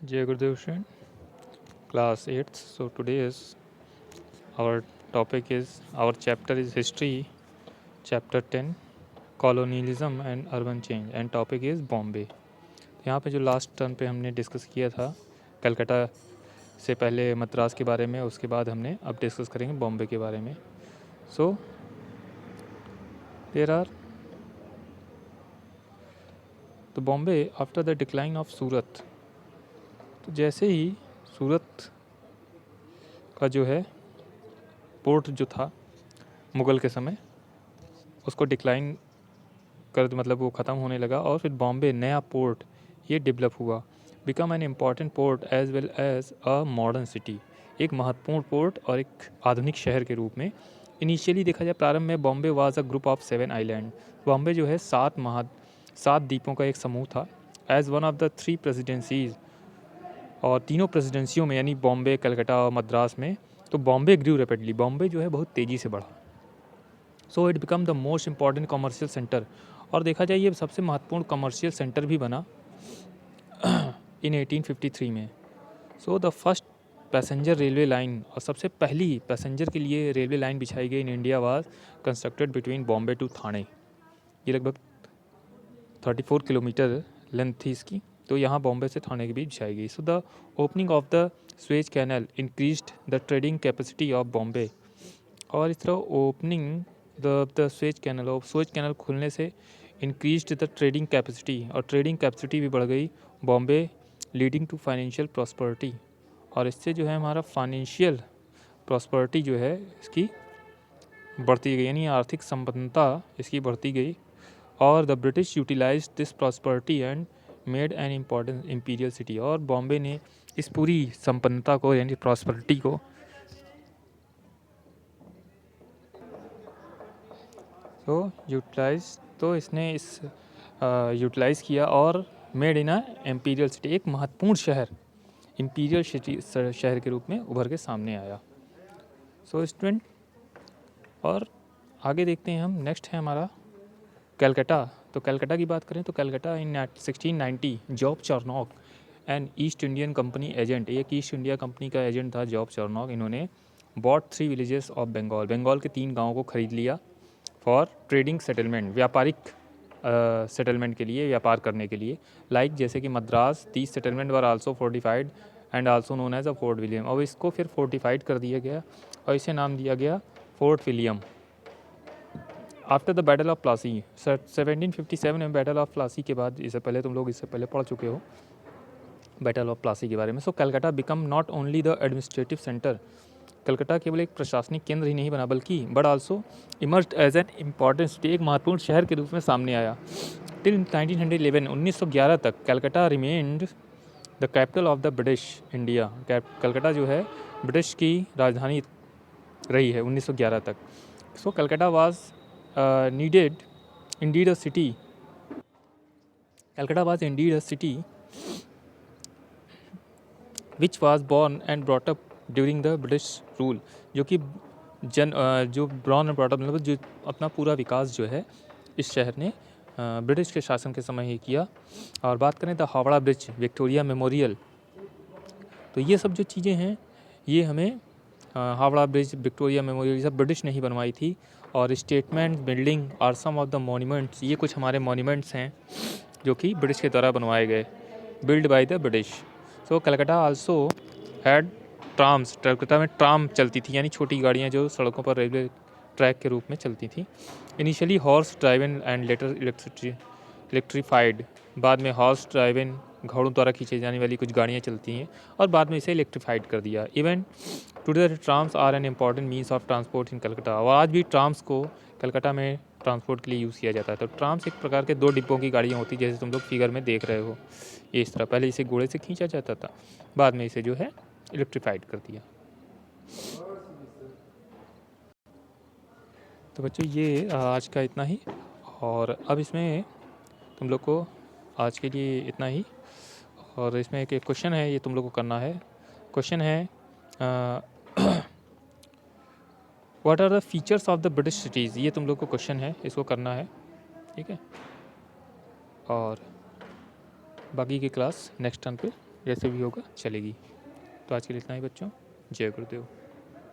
Jai Gurudev student, class 8th. So today is our our chapter is history, chapter 10, colonialism and urban change, and topic is Bombay. यहाँ पे जो last turn पे हमने discuss किया था कलकत्ता से पहले मद्रास के बारे में, उसके बाद हमने अब डिस्कस करेंगे बॉम्बे के बारे में. सो देयर आर तो Bombay after the decline of Surat. तो जैसे ही सूरत का जो है पोर्ट जो था मुग़ल के समय, उसको डिक्लाइन कर मतलब वो ख़त्म होने लगा, और फिर बॉम्बे नया पोर्ट ये डेवलप हुआ, become an important port as well as a modern city. एक महत्वपूर्ण पोर्ट और एक आधुनिक शहर के रूप में. इनिशियली देखा जाए प्रारंभ में Bombay was a group of 7 island. Bombay जो है 7 द्वीपों का एक समूह था. As one of the 3 presidencies, और तीनों प्रेसिडेंसियों में यानी बॉम्बे, कलकत्ता और मद्रास में, तो बॉम्बे ग्रू रैपिडली. बॉम्बे जो है बहुत तेज़ी से बढ़ा. So it become the most important commercial centre. और देखा जाए ये सबसे महत्वपूर्ण कमर्शियल सेंटर भी बना इन 1853 में. So the first passenger railway line, और सबसे पहली पैसेंजर के लिए रेलवे लाइन बिछाई गई in India was constructed between Bombay to Thane. ये लगभग 34 किलोमीटर लेंथ थी इसकी. तो यहाँ बॉम्बे से थाने के बीच बिछाई गई. So the opening of the Suez canal increased the trading capacity of Bombay. और इस तरह ओपनिंग द स्वेज कैनल, और स्वेज कैनल खुलने से इंक्रीज्ड द ट्रेडिंग कैपेसिटी, और ट्रेडिंग कैपेसिटी भी बढ़ गई Bombay, leading to financial prosperity. और इससे जो है हमारा फाइनेंशियल प्रॉस्पेरिटी जो है इसकी बढ़ती गई, यानी आर्थिक संपन्नता इसकी बढ़ती गई. और the British utilize this prosperity and made an important imperial city. और बॉम्बे ने इस पूरी संपन्नता को यानी प्रॉस्पेरिटी को तो इसने इस यूटिलाइज़ किया और made in a imperial city, एक महत्वपूर्ण शहर, इम्पीरियल सिटी शहर के रूप में उभर के सामने आया. सो स्टूडेंट, और आगे देखते हैं हम. नेक्स्ट है हमारा कलकत्ता. तो कलकत्ता की बात करें तो Calcutta in 1690 Job Charnock and East Indian Company agent, एक ईस्ट इंडिया कंपनी का एजेंट था जॉब चार्नॉक. इन्होंने bought 3 villages of Bengal, Bengal के 3 गाँवों को खरीद लिया फॉर ट्रेडिंग सेटलमेंट, व्यापारिक सेटलमेंट के लिए, व्यापार करने के लिए. लाइक जैसे कि Madras, 30 settlement were also fortified and also known as a Fort William. और इसको फिर फोर्टिफाइड कर दिया गया और इसे नाम दिया गया fort William. After the battle of Plassey 1757 में, बैटल ऑफ प्लासी के बाद, इससे पहले पढ़ चुके हो बैटल ऑफ प्लासी के बारे में. So Calcutta become not only the administrative centre. Calcutta केवल एक प्रशासनिक केंद्र ही नहीं बना, बल्कि but also emerged as an important city, एक महत्वपूर्ण शहर के रूप में सामने आया. टिल 1911, 1911 तक Calcutta remained the capital of the British India. Calcutta जो है ब्रिटिश की राजधानी रही है 1911 तक. So Calcutta was needed indeed a city. Calcutta was indeed a city which was born and brought up during the British rule. जो कि जो ब्रॉन एंड ब्रॉट अप मतलब जो अपना पूरा विकास जो है इस शहर ने ब्रिटिश के शासन के समय ही किया. और बात करें तो हावड़ा ब्रिज, विक्टोरिया मेमोरियल, तो ये सब जो चीज़ें हैं ये हमें हावड़ा ब्रिज, विक्टोरिया मेमोरियल, ये सब ब्रिटिश ने ही बनवाई थी. और statement building are some of the monuments, ये कुछ हमारे मॉन्यूमेंट्स हैं जो कि ब्रिटिश के द्वारा बनवाए गए, build by the British. So Calcutta also had trams. Calcutta में ट्राम चलती थी, यानी छोटी गाड़ियाँ जो सड़कों पर रेलवे ट्रैक के रूप में चलती थी. Initially horse driven and later electrified. बाद में हॉर्स ड्राइवन, घोड़ों द्वारा खींचे जाने वाली कुछ गाड़ियाँ चलती हैं, और बाद में इसे इलेक्ट्रीफाइड कर दिया. Even today the trams are an important means of transport in Calcutta. और आज भी ट्राम्स को कलकत्ता में ट्रांसपोर्ट के लिए यूज़ किया जाता है. तो ट्राम्स एक प्रकार के 2 डिब्बों की गाड़ियाँ होती, जैसे तुम लोग फिगर में देख रहे हो. ये इस तरह पहले इसे घोड़े से खींचा जाता था, बाद में इसे जो है इलेक्ट्रीफाइड कर दिया. तो बच्चों ये आज का इतना ही, और अब इसमें तुम लोग को आज के लिए इतना ही. और इसमें एक क्वेश्चन है, ये तुम लोग को करना है. क्वेश्चन है what are the features of the British cities. ये तुम लोग को क्वेश्चन है, इसको करना है, ठीक है. और बाकी की क्लास नेक्स्ट टर्न पे जैसे भी होगा चलेगी। तो आज के लिए इतना ही बच्चों। जय गुरुदेव।